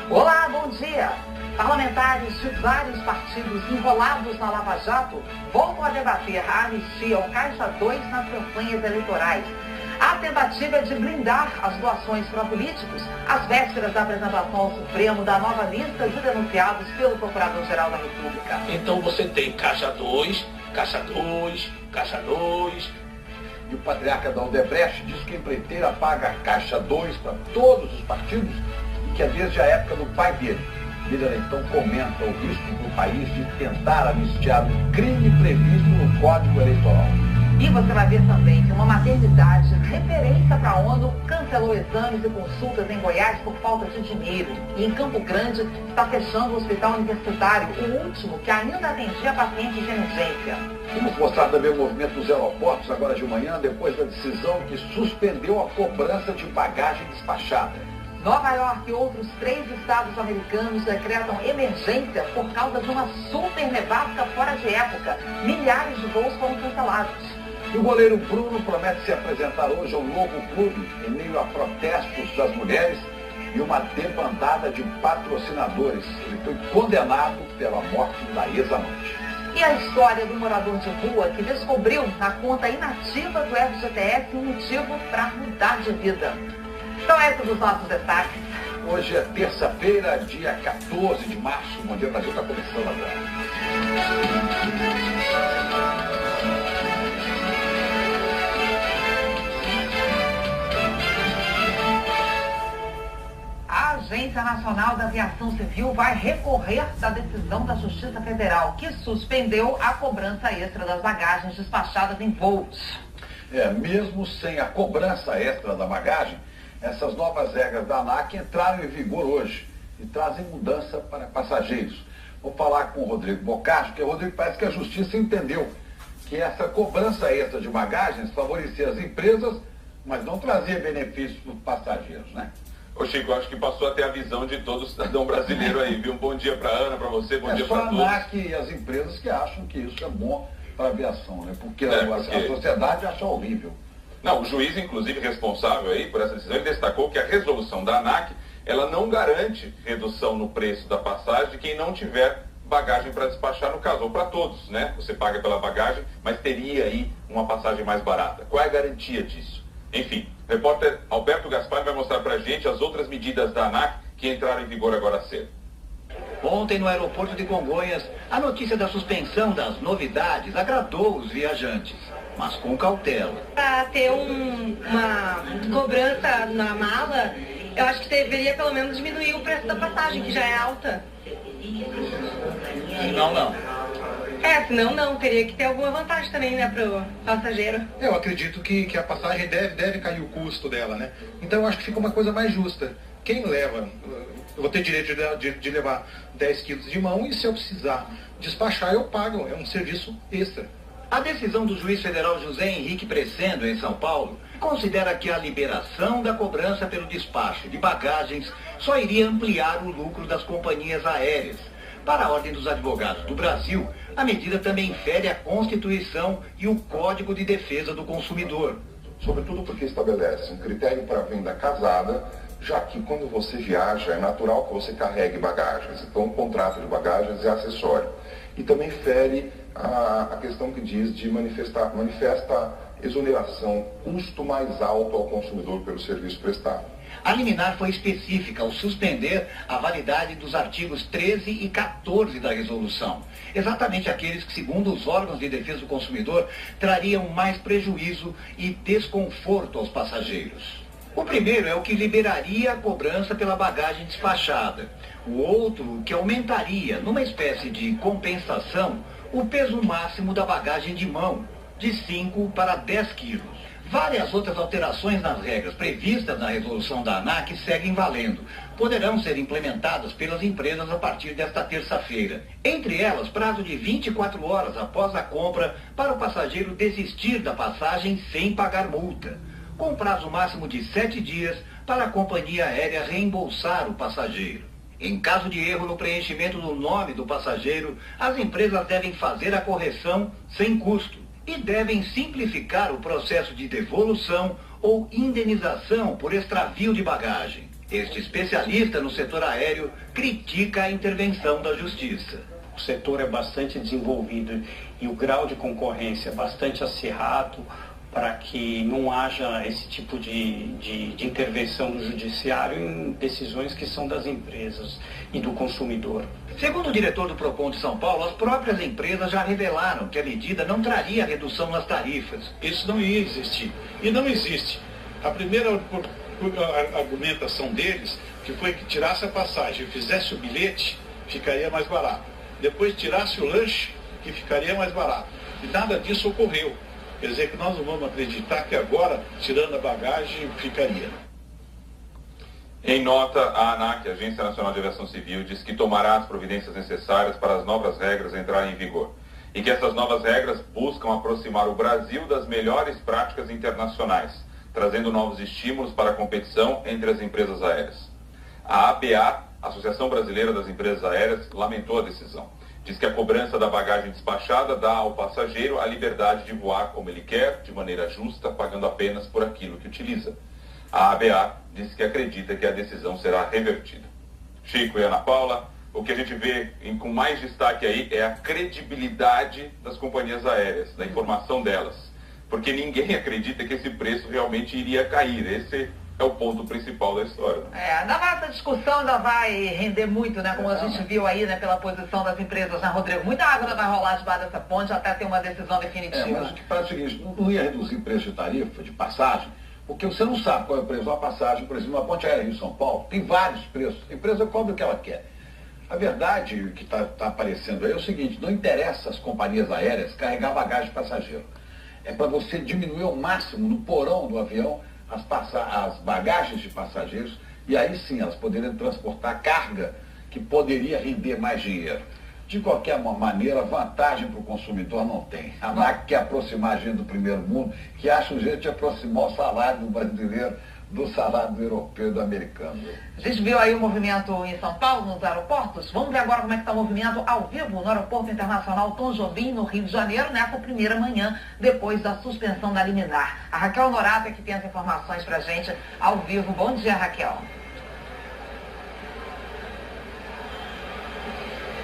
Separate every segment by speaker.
Speaker 1: Olá, bom dia. Parlamentares de vários partidos enrolados na Lava Jato voltam a debater a anistia ao Caixa 2 nas campanhas eleitorais. A tentativa é de blindar as doações para políticos às vésperas da apresentação ao Supremo da nova lista de denunciados pelo Procurador-Geral da República.
Speaker 2: Então você tem Caixa 2, Caixa 2, Caixa 2.
Speaker 3: E o patriarca da Odebrecht diz que a empreiteira paga a Caixa 2 para todos os partidos e que é desde a época do pai dele. Miller então comenta o risco do país de tentar anistiar um crime previsto no Código Eleitoral.
Speaker 1: E você vai ver também que uma maternidade referência para a ONU cancelou exames e consultas em Goiás por falta de dinheiro. E em Campo Grande está fechando o hospital universitário, o último que ainda atendia pacientes de emergência.
Speaker 3: Vamos mostrar também o movimento dos aeroportos agora de manhã, depois da decisão que suspendeu a cobrança de bagagem despachada.
Speaker 1: Nova York e outros 3 estados americanos decretam emergência por causa de uma super nevasca fora de época. Milhares de voos foram cancelados.
Speaker 3: E o goleiro Bruno promete se apresentar hoje ao novo clube em meio a protestos das mulheres e uma debandada de patrocinadores. Ele foi condenado pela morte da ex-amante.
Speaker 1: E a história do morador de rua que descobriu na conta inativa do FGTS um motivo para mudar de vida. Então esses os nossos destaques.
Speaker 3: Hoje é terça-feira, dia 14 de março. O Bom Dia Brasil está começando agora.
Speaker 1: A Agência Nacional da Aviação Civil vai recorrer da decisão da Justiça Federal, que suspendeu a cobrança extra das bagagens despachadas em voos.
Speaker 3: Mesmo sem a cobrança extra da bagagem, essas novas regras da ANAC entraram em vigor hoje e trazem mudança para passageiros. Vou falar com o Rodrigo Boccaccio, porque o Rodrigo parece que a Justiça entendeu que essa cobrança extra de bagagens favorecia as empresas, mas não trazia benefícios para os passageiros, né?
Speaker 4: Ô Chico, acho que passou a ter a visão de todo cidadão brasileiro aí, viu? Um bom dia para a Ana, para você, bom dia para todos.
Speaker 3: É só a ANAC e as empresas que acham que isso é bom para a aviação, né? Porque a sociedade acha horrível.
Speaker 4: Não, o juiz, inclusive, responsável aí por essa decisão, ele destacou que a resolução da ANAC, ela não garante redução no preço da passagem de quem não tiver bagagem para despachar no caso, ou para todos, né? Você paga pela bagagem, mas teria aí uma passagem mais barata. Qual é a garantia disso? Enfim, o repórter Alberto Gaspar vai mostrar para a gente as outras medidas da ANAC que entraram em vigor agora cedo.
Speaker 5: Ontem, no aeroporto de Congonhas, a notícia da suspensão das novidades agradou os viajantes, mas com cautela.
Speaker 6: Para ter uma cobrança na mala, eu acho que deveria pelo menos diminuir o preço da passagem, que já é alta.
Speaker 5: Senão não.
Speaker 6: Senão não. Teria que ter alguma vantagem também, né, pro passageiro.
Speaker 7: Eu acredito que a passagem deve cair o custo dela, né? Então eu acho que fica uma coisa mais justa. Quem leva, eu vou ter direito de levar 10 quilos de mão e se eu precisar despachar, eu pago. É um serviço extra.
Speaker 5: A decisão do juiz federal José Henrique Precendo, em São Paulo, considera que a liberação da cobrança pelo despacho de bagagens só iria ampliar o lucro das companhias aéreas. Para a Ordem dos Advogados do Brasil, a medida também fere a Constituição e o Código de Defesa do Consumidor.
Speaker 8: Sobretudo porque estabelece um critério para venda casada, já que quando você viaja é natural que você carregue bagagens. Então o contrato de bagagens é acessório. E também fere a questão que diz de manifesta exoneração, custo mais alto ao consumidor pelo serviço prestado.
Speaker 5: A liminar foi específica ao suspender a validade dos artigos 13 e 14 da resolução. Exatamente aqueles que, segundo os órgãos de defesa do consumidor, trariam mais prejuízo e desconforto aos passageiros. O primeiro é o que liberaria a cobrança pela bagagem despachada. O outro, que aumentaria, numa espécie de compensação, o peso máximo da bagagem de mão, de 5 para 10 quilos. Várias outras alterações nas regras previstas na resolução da ANAC seguem valendo. Poderão ser implementadas pelas empresas a partir desta terça-feira. Entre elas, prazo de 24 horas após a compra para o passageiro desistir da passagem sem pagar multa, com prazo máximo de 7 dias para a companhia aérea reembolsar o passageiro. Em caso de erro no preenchimento do nome do passageiro, as empresas devem fazer a correção sem custo e devem simplificar o processo de devolução ou indenização por extravio de bagagem. Este especialista no setor aéreo critica a intervenção da Justiça.
Speaker 9: O setor é bastante desenvolvido e o grau de concorrência é bastante acirrado para que não haja esse tipo de intervenção do judiciário em decisões que são das empresas e do consumidor.
Speaker 5: Segundo o diretor do Procon de São Paulo, as próprias empresas já revelaram que a medida não traria redução nas tarifas.
Speaker 10: Isso não ia existir. E não existe. A primeira argumentação deles que foi que tirasse a passagem e fizesse o bilhete, ficaria mais barato. Depois tirasse o lanche, que ficaria mais barato. E nada disso ocorreu. Quer dizer que nós não vamos acreditar que agora, tirando a bagagem, ficaria.
Speaker 4: Em nota, a ANAC, Agência Nacional de Aviação Civil, diz que tomará as providências necessárias para as novas regras entrarem em vigor. E que essas novas regras buscam aproximar o Brasil das melhores práticas internacionais, trazendo novos estímulos para a competição entre as empresas aéreas. A ABA, Associação Brasileira das Empresas Aéreas, lamentou a decisão. Diz que a cobrança da bagagem despachada dá ao passageiro a liberdade de voar como ele quer, de maneira justa, pagando apenas por aquilo que utiliza. A ABA diz que acredita que a decisão será revertida. Chico e Ana Paula, o que a gente vê com mais destaque aí é a credibilidade das companhias aéreas, da informação delas. Porque ninguém acredita que esse preço realmente iria cair. Esse é o ponto principal da história.
Speaker 1: Ainda mais essa discussão ainda vai render muito, né? Como a gente viu aí, né? Pela posição das empresas, né, Rodrigo? Muita água ainda vai rolar debaixo dessa ponte até ter uma decisão definitiva.
Speaker 3: Mas o que faz é o seguinte, não ia reduzir o preço de tarifa, de passagem, porque você não sabe qual é o preço da passagem, por exemplo, na ponte aérea Rio-São Paulo, tem vários preços. A empresa cobra o que ela quer. A verdade que está aparecendo aí é o seguinte, não interessa às companhias aéreas carregar bagagem de passageiro. É para você diminuir ao máximo no porão do avião as bagagens de passageiros, e aí sim elas poderiam transportar carga que poderia render mais dinheiro. De qualquer maneira, vantagem para o consumidor não tem. A ANAC quer aproximar a gente do primeiro mundo, que acha um jeito de aproximar o salário do brasileiro do salário do europeu e do americano.
Speaker 1: A gente viu aí o movimento em São Paulo, nos aeroportos. Vamos ver agora como é que está o movimento ao vivo no Aeroporto Internacional Tom Jobim, no Rio de Janeiro, nessa primeira manhã, depois da suspensão da liminar. A Raquel Norato é que tem as informações para a gente ao vivo. Bom dia, Raquel.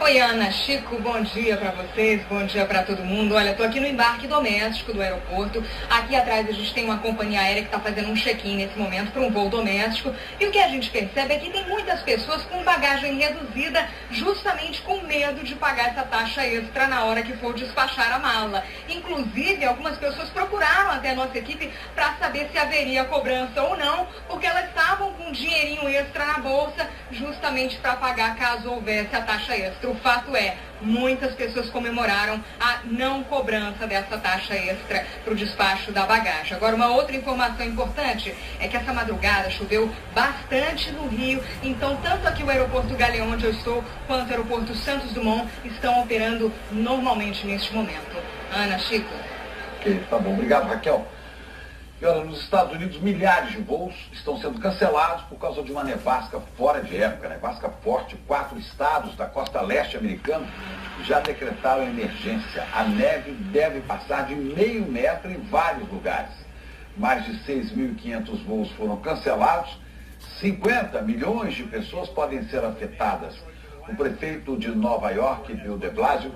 Speaker 6: Oi, Ana, Chico, bom dia para vocês, bom dia para todo mundo. Olha, estou aqui no embarque doméstico do aeroporto. Aqui atrás a gente tem uma companhia aérea que está fazendo um check-in nesse momento para um voo doméstico. E o que a gente percebe é que tem muitas pessoas com bagagem reduzida, justamente com medo de pagar essa taxa extra na hora que for despachar a mala. Inclusive, algumas pessoas procuraram até a nossa equipe para saber se haveria cobrança ou não, porque elas estavam com um dinheirinho extra na bolsa, justamente para pagar caso houvesse a taxa extra. O fato é, muitas pessoas comemoraram a não cobrança dessa taxa extra para o despacho da bagagem. Agora, uma outra informação importante é que essa madrugada choveu bastante no Rio, então tanto aqui o aeroporto Galeão, onde eu estou, quanto o aeroporto Santos Dumont estão operando normalmente neste momento. Ana, Chico.
Speaker 3: Ok, tá bom. Obrigado, Raquel. E olha, nos Estados Unidos, milhares de voos estão sendo cancelados por causa de uma nevasca fora de época, nevasca forte. 4 estados da costa leste americana já decretaram emergência. A neve deve passar de meio metro em vários lugares. Mais de 6.500 voos foram cancelados. 50 milhões de pessoas podem ser afetadas. O prefeito de Nova York, Bill de Blasio,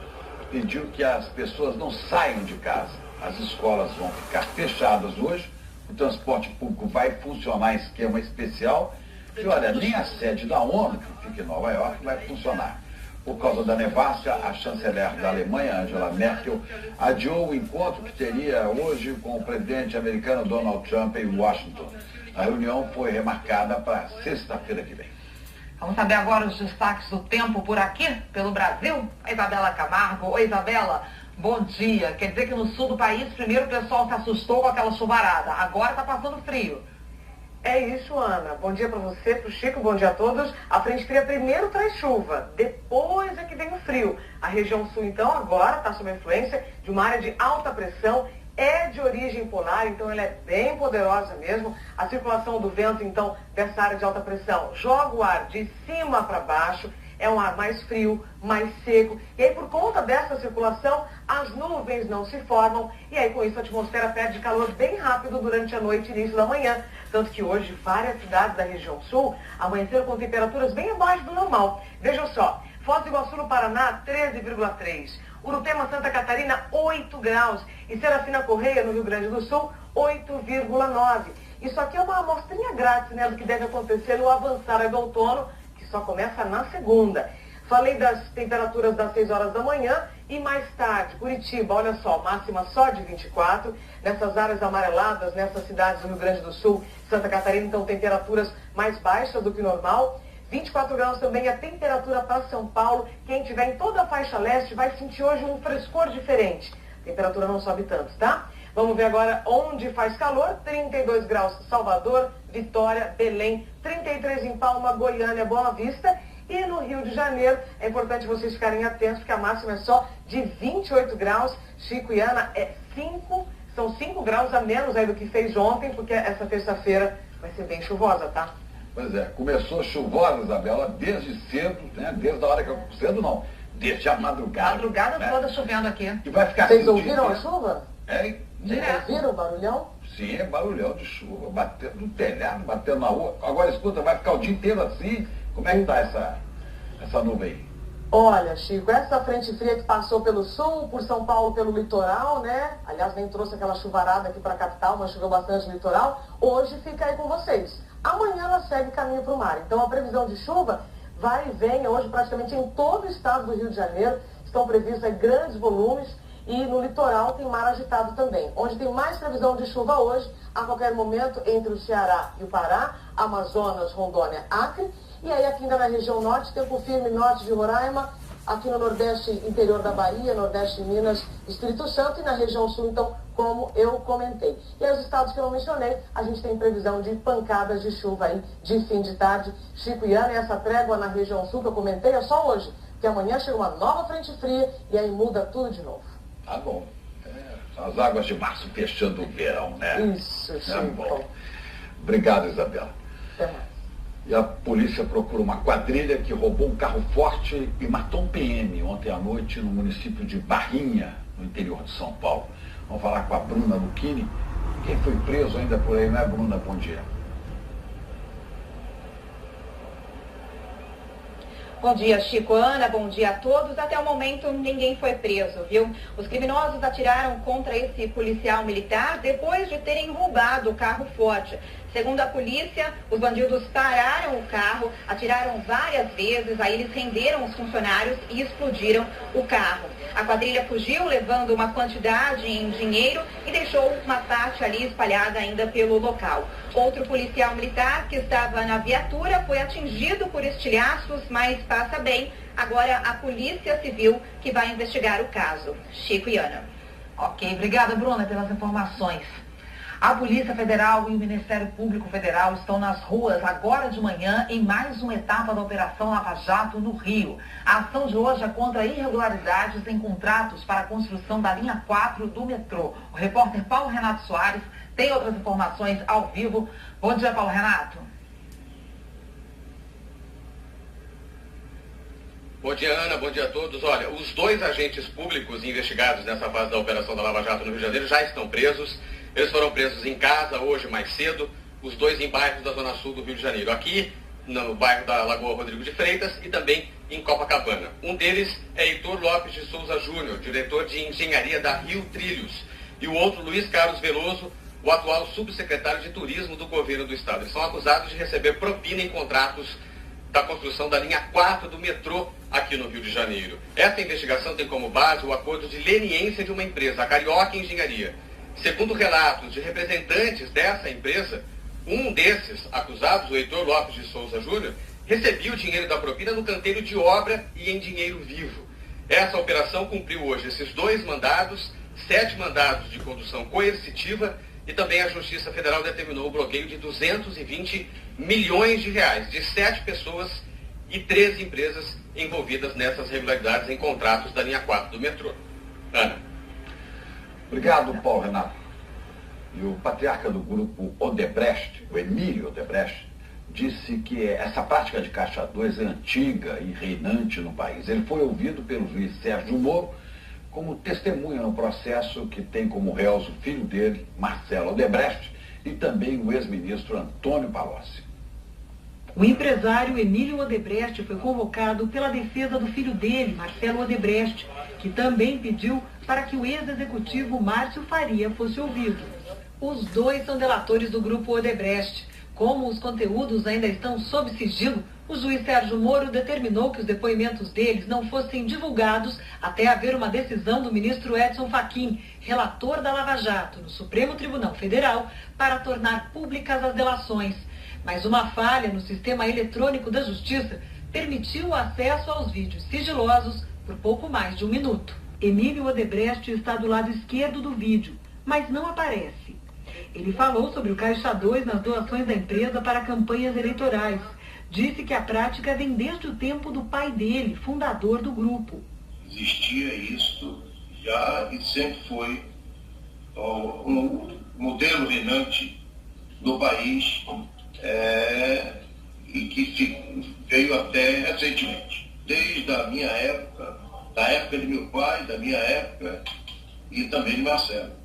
Speaker 3: pediu que as pessoas não saiam de casa. As escolas vão ficar fechadas hoje, o transporte público vai funcionar em esquema especial, e olha, nem a sede da ONU, que fica em Nova York, vai funcionar. Por causa da nevasca, a chanceler da Alemanha, Angela Merkel, adiou o encontro que teria hoje com o presidente americano Donald Trump em Washington. A reunião foi remarcada para sexta-feira que vem.
Speaker 1: Vamos saber agora os destaques do tempo por aqui, pelo Brasil? A Isabela Camargo. Oi, Isabela. Bom dia. Quer dizer que no sul do país, primeiro o pessoal se assustou com aquela chuvarada. Agora está passando frio.
Speaker 11: É isso, Ana. Bom dia para você, para o Chico, bom dia a todos. A frente fria primeiro traz chuva, depois é que vem o frio. A região sul, então, agora está sob a influência de uma área de alta pressão. É de origem polar, então ela é bem poderosa mesmo. A circulação do vento, então, dessa área de alta pressão joga o ar de cima para baixo. é um ar mais frio, mais seco. E aí, por conta dessa circulação, as nuvens não se formam. E aí, com isso, a atmosfera perde calor bem rápido durante a noite e início da manhã. Tanto que hoje, várias cidades da região sul amanheceram com temperaturas bem abaixo do normal. Vejam só, Foz do Iguaçu, no Paraná, 13,3. Urupema, Santa Catarina, 8 graus. E Serafina Correia, no Rio Grande do Sul, 8,9. Isso aqui é uma amostrinha grátis, né, do que deve acontecer no avançar do outono, que só começa na segunda. Falei das temperaturas das 6 horas da manhã e mais tarde, Curitiba, olha só, máxima só de 24. Nessas áreas amareladas, nessas cidades do Rio Grande do Sul, Santa Catarina, então temperaturas mais baixas do que normal. 24 graus também a temperatura para São Paulo. Quem estiver em toda a faixa leste vai sentir hoje um frescor diferente. A temperatura não sobe tanto, tá? Vamos ver agora onde faz calor. 32 graus Salvador, Vitória, Belém, 33 em Palma, Goiânia, Boa Vista. E no Rio de Janeiro, é importante vocês ficarem atentos, porque a máxima é só de 28 graus. Chico e Ana, são 5 graus a menos aí do que fez ontem, porque essa terça-feira vai ser bem chuvosa, tá?
Speaker 3: Pois é, começou chuvosa, Isabela, desde cedo, né? Desde a hora que eu... Cedo não, desde a madrugada.
Speaker 1: Madrugada
Speaker 3: né?
Speaker 1: toda chovendo aqui.
Speaker 3: E vai ficar
Speaker 11: Vocês ouviram a chuva?
Speaker 3: É,
Speaker 11: Vocês ouviram o barulhão?
Speaker 3: Sim, é barulhão de chuva, batendo no telhado, batendo na rua. Agora escuta, vai ficar o dia inteiro assim? Como é que tá essa nuvem aí?
Speaker 11: Olha, Chico, essa frente fria que passou pelo sul, por São Paulo, pelo litoral, né? Aliás, nem trouxe aquela chuvarada aqui para a capital, mas choveu bastante no litoral. Hoje fica aí com vocês. Amanhã ela segue caminho para o mar. Então a previsão de chuva vai e vem hoje praticamente em todo o estado do Rio de Janeiro. Estão previstos aí grandes volumes e no litoral tem mar agitado também. Onde tem mais previsão de chuva hoje, a qualquer momento, entre o Ceará e o Pará, Amazonas, Rondônia, Acre. E aí aqui ainda na região norte, tempo firme norte de Roraima, aqui no nordeste interior da Bahia, nordeste de Minas, Espírito Santo e na região sul, então, como eu comentei. E aí os estados que eu mencionei, a gente tem previsão de pancadas de chuva aí de fim de tarde. Chico e Ana, e essa trégua na região sul que eu comentei é só hoje, porque amanhã chega uma nova frente fria e aí muda tudo de novo.
Speaker 3: Tá bom. São as águas de março fechando o verão, né?
Speaker 11: Isso, Chico.
Speaker 3: É bom. Obrigado, Isabela.
Speaker 11: Até mais.
Speaker 3: E a polícia procura uma quadrilha que roubou um carro forte e matou um PM ontem à noite no município de Barrinha, no interior de São Paulo. Vamos falar com a Bruna Lucchini. Quem foi preso ainda por aí, não é, Bruna? Bom dia.
Speaker 6: Bom dia, Chico, Ana, bom dia a todos. Até o momento, ninguém foi preso, viu? Os criminosos atiraram contra esse policial militar depois de terem roubado o carro forte. Segundo a polícia, os bandidos pararam o carro, atiraram várias vezes, aí eles renderam os funcionários e explodiram o carro. A quadrilha fugiu, levando uma quantidade em dinheiro e deixou uma parte ali espalhada ainda pelo local. Outro policial militar que estava na viatura foi atingido por estilhaços, mas passa bem. Agora a Polícia Civil que vai investigar o caso. Chico e Ana.
Speaker 1: Ok, obrigada, Bruna, pelas informações. A Polícia Federal e o Ministério Público Federal estão nas ruas agora de manhã em mais uma etapa da Operação Lava Jato no Rio. A ação de hoje é contra irregularidades em contratos para a construção da linha 4 do metrô. O repórter Paulo Renato Soares tem outras informações ao vivo. Bom dia, Paulo Renato.
Speaker 12: Bom dia, Ana. Bom dia a todos. Olha, os 2 agentes públicos investigados nessa fase da Operação da Lava Jato no Rio de Janeiro já estão presos. Eles foram presos em casa hoje mais cedo, os 2 em bairros da Zona Sul do Rio de Janeiro. Aqui no bairro da Lagoa Rodrigo de Freitas e também em Copacabana. Um deles é Heitor Lopes de Souza Júnior, diretor de engenharia da Rio Trilhos. E o outro, Luiz Carlos Veloso, o atual subsecretário de Turismo do governo do estado. Eles são acusados de receber propina em contratos da construção da linha 4 do metrô aqui no Rio de Janeiro. Essa investigação tem como base o acordo de leniência de uma empresa, a Carioca Engenharia. Segundo relatos de representantes dessa empresa, um desses acusados, o Heitor Lopes de Souza Júnior, recebia o dinheiro da propina no canteiro de obra e em dinheiro vivo. Essa operação cumpriu hoje esses 2 mandados, 7 mandados de condução coercitiva e também a Justiça Federal determinou o bloqueio de 220 milhões de reais de 7 pessoas e 13 empresas envolvidas nessas irregularidades em contratos da linha 4 do metrô. Ana.
Speaker 3: Obrigado, Paulo Renato. E o patriarca do grupo Odebrecht, o Emílio Odebrecht, disse que essa prática de Caixa 2 é antiga e reinante no país. Ele foi ouvido pelo juiz Sérgio Moro como testemunha no processo que tem como réus o filho dele, Marcelo Odebrecht, e também o ex-ministro Antônio Palocci.
Speaker 13: O empresário Emílio Odebrecht foi convocado pela defesa do filho dele, Marcelo Odebrecht, que também pediu para que o ex-executivo Márcio Faria fosse ouvido. Os dois são delatores do grupo Odebrecht. Como os conteúdos ainda estão sob sigilo, o juiz Sérgio Moro determinou que os depoimentos deles não fossem divulgados até haver uma decisão do ministro Edson Fachin, relator da Lava Jato, no Supremo Tribunal Federal, para tornar públicas as delações. Mas uma falha no sistema eletrônico da Justiça permitiu o acesso aos vídeos sigilosos por pouco mais de 1 minuto. Emílio Odebrecht está do lado esquerdo do vídeo, mas não aparece. Ele falou sobre o Caixa 2 nas doações da empresa para campanhas eleitorais. Disse que a prática vem desde o tempo do pai dele, fundador do grupo.
Speaker 14: Existia isso já e sempre foi um modelo reinante do país e que veio até recentemente. Desde a minha época, da época de meu pai, da minha época e também de Marcelo.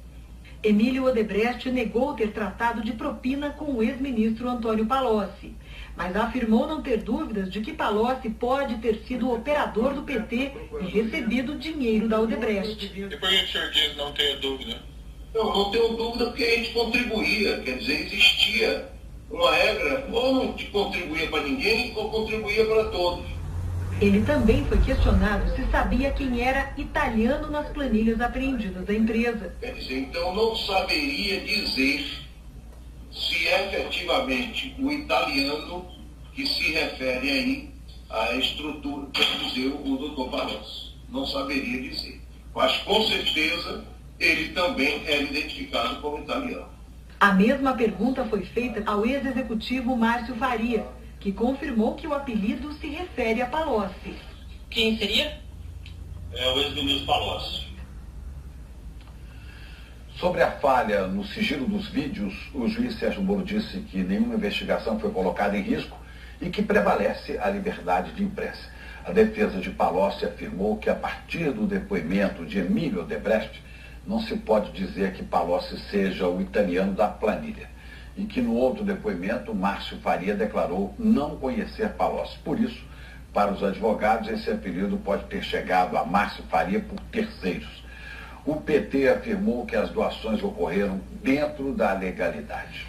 Speaker 13: Emílio Odebrecht negou ter tratado de propina com o ex-ministro Antônio Palocci, mas afirmou não ter dúvidas de que Palocci pode ter sido o operador do PT e recebido dinheiro da Odebrecht.
Speaker 2: E por que o senhor diz não ter dúvida?
Speaker 14: Eu não tenho dúvida porque a gente contribuía, quer dizer, existia uma regra, ou não contribuía para ninguém, ou contribuía para todos.
Speaker 13: Ele também foi questionado se sabia quem era italiano nas planilhas apreendidas da empresa.
Speaker 14: Quer dizer, então não saberia dizer se efetivamente o italiano que se refere aí à estrutura, quer dizer, o doutor Palocci. Não saberia dizer. Mas com certeza ele também era identificado como italiano.
Speaker 13: A mesma pergunta foi feita ao ex-executivo Márcio Faria, que confirmou que o apelido se refere a Palocci.
Speaker 2: Quem seria?
Speaker 14: É o ex-ministro Palocci.
Speaker 3: Sobre a falha no sigilo dos vídeos, o juiz Sérgio Moro disse que nenhuma investigação foi colocada em risco e que prevalece a liberdade de imprensa. A defesa de Palocci afirmou que a partir do depoimento de Emílio Odebrecht, não se pode dizer que Palocci seja o italiano da planilha. E que no outro depoimento, Márcio Faria declarou não conhecer Palocci. Por isso, para os advogados, esse apelido pode ter chegado a Márcio Faria por terceiros. O PT afirmou que as doações ocorreram dentro da legalidade.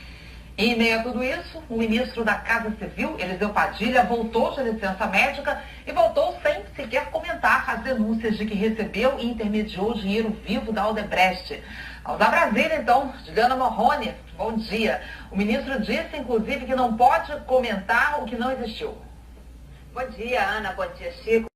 Speaker 1: Em meio a tudo isso, o ministro da Casa Civil, Eliseu Padilha, voltou de licença médica e voltou sem sequer comentar as denúncias de que recebeu e intermediou dinheiro vivo da Odebrecht. Vamos a Brasília, então. Juliana Morrone, bom dia. O ministro disse, inclusive, que não pode comentar o que não existiu.
Speaker 15: Bom dia, Ana. Bom dia, Chico.